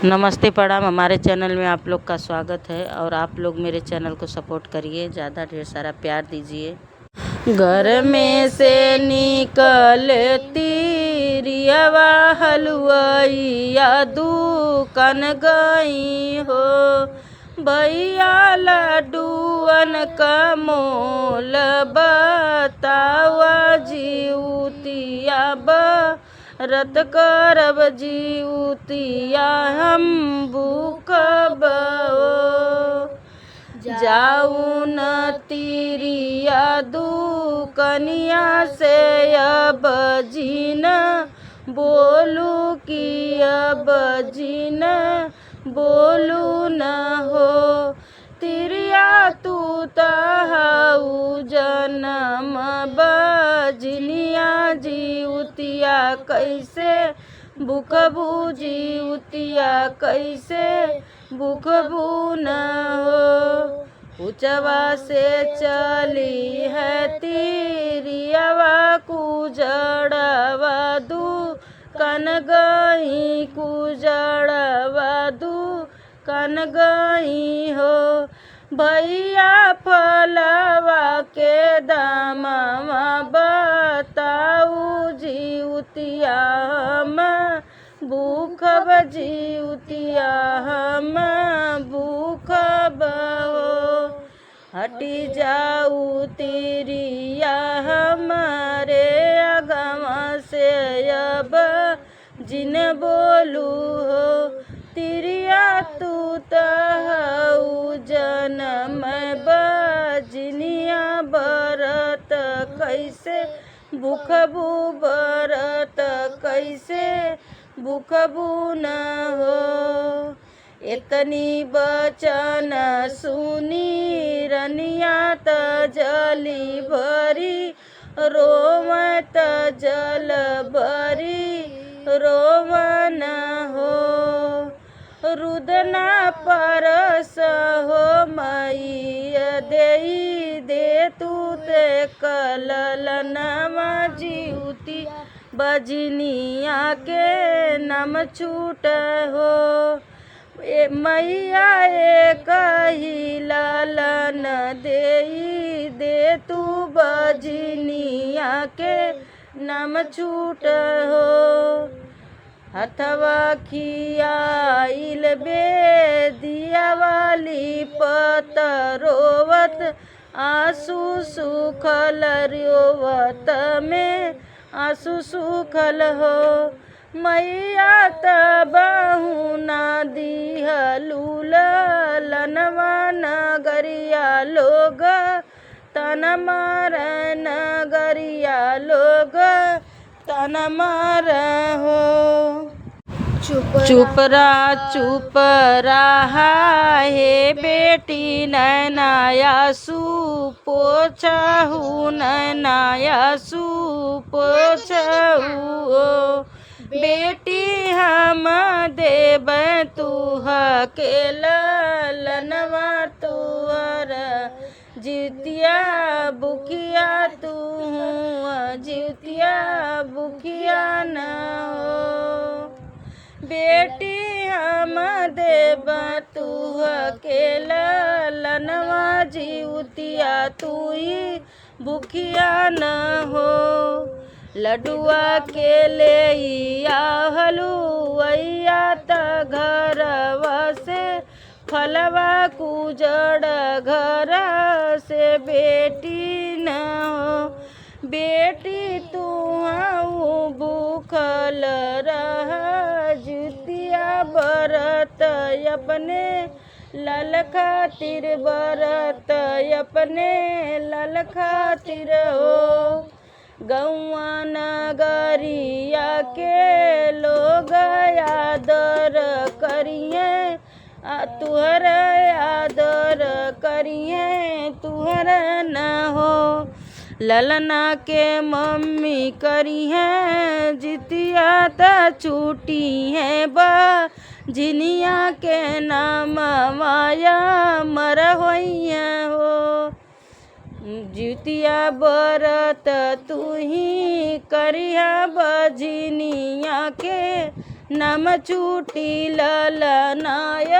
नमस्ते प्रणाम। हमारे चैनल में आप लोग का स्वागत है और आप लोग मेरे चैनल को सपोर्ट करिए, ज़्यादा ढेर सारा प्यार दीजिए। घर में से निकलती रियवा हलुआइया दुकान गई हो, भैया लड्डूअन का मोल बतावा जीउतिया रत करब जीउतिया हम भूखब जाऊ न तीरिया दुकनिया से अब जीन बोलू कि अब जीन बोलू न हो। तिरिया तू तहाऊ जनम बजनिया जीउतिया कैसे भूखबू जीउतिया कैसे भूखबू न हो। ऊंचवा से चली है तिरियावा कुजड़वा दुकान गई कुजड़वा दुकान गई हो, भैया फलवा के दामवा बताऊ जीउतिया हम भूखब जीउतिया हम भूखब हो। हटी जाऊ तिरिया हमारे अगवा से अब जिन बोलू हो। तिरिया तू तहाऊ जनम बजनिया बरत कैसे भूखबू बरत कैसे भूखबू न हो। इतनी बचन सुनी रनिया त जली भरी रोमत जल भरी रोमन हो। रुदना परस हो मैया देई दे तू ते कललनवा जीउती बजनिया के नम छूट हो। मैया एक ही लालन देई दे तू बजनिया के नम छूट हो। हथवा खियाइल बेदिया वाली पतरोवत आंसू सुखल रोवत में आंसू सुखल हो। मैया तबहू ना दिहलू ललनवा नगरिया लोग तन मार नगरिया लोग तन मार हो। चुप रहा हे बेटी नैनाया सुपोछहू नैनाया सुपोछहू बेटी हम देब तुह के ललनवा तुअर जीतिया बुखिया तू जीतिया बुखिया न हो। बेटी हम देब तुह के ललनवा जीउतिया तुई भूखिया न हो। लडुआ के ले हलुआइया त घरवा से फलवा कुजड़ घर से बेटी न हो। बेटी तू भूखल रह जुतिया बरत अपने लाल खातिर बरत अपने लाल खातिर हो। गौआ नगरिया के लोग आदर करिए तुहर आदर करिए तुहर न हो। ललना के मम्मी करी है जितिया त छूटी है बजनिया के नाम माया मर होइया हो। जितिया बरत तू ही करिया बजनिया के नम छूटी ललनाय